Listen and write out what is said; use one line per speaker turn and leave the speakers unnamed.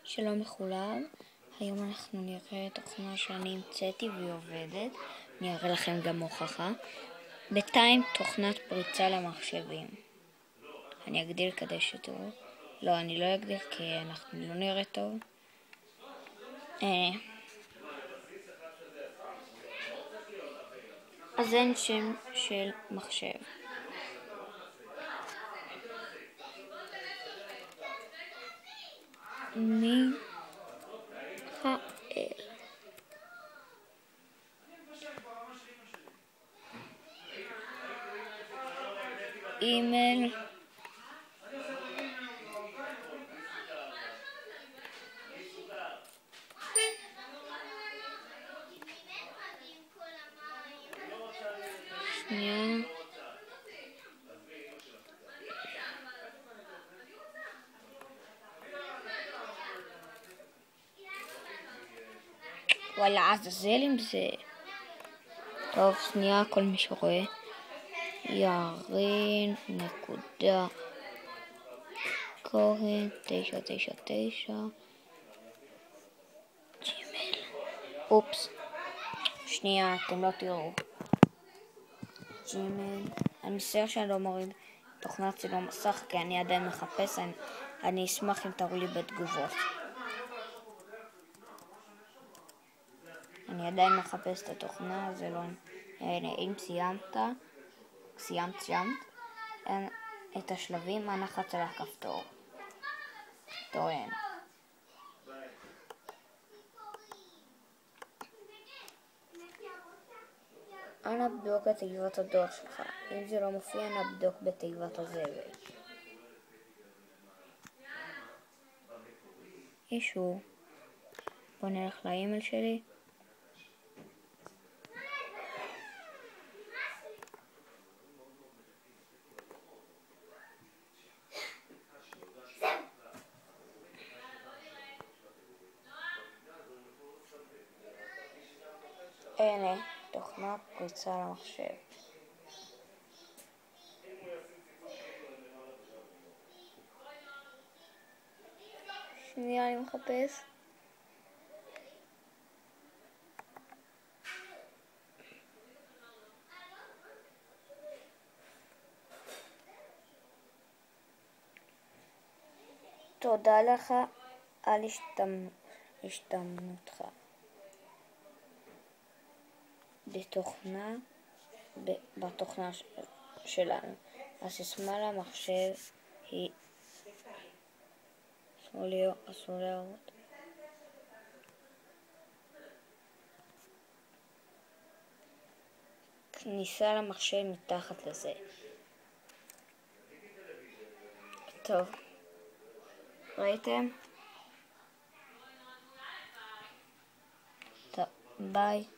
שלום לכולם, היום אנחנו נראה תוכנה שאני המצאתי והיא עובדת, אני אראה לכם גם הוכחה. בינתיים תוכנת פריצה למחשבים. אני אגדיל כדי שתראו. לא, אני לא אגדיל כי אנחנו לא נראה טוב. אז אין שם של מחשב. מיכאל. אימייל. שנייה. וואלה, עזאזל עם זה. טוב, שנייה, כל מי שרואה. ירין נקודה כהן 999 ג'ימייל. אופס, שנייה, אתם לא תראו. ג'ימייל. אני מצטער שאני לא מוריד תוכנת צילום מסך כי אני עדיין מחפש. אני אשמח אם תראו לי בתגובות. אני עדיין מחפש את התוכנה, זה לא... הנה, אם סיימת את השלבים, אנא לחץ על הכפתור. טוען. אנא בדוק את תיבת הדואר שלך. אם זה לא מופיע, אנא בדוק בתיבת הזבל. אישור. בוא נלך לאימייל שלי. הנה, תוכנת פריצה למחשב. שנייה, אני מחפש. תודה לך על השתתפותך בתוכנה שלנו. הסיסמה למחשב היא אסור להראות. כניסה למחשב מתחת לזה. טוב, ראיתם? טוב, ביי.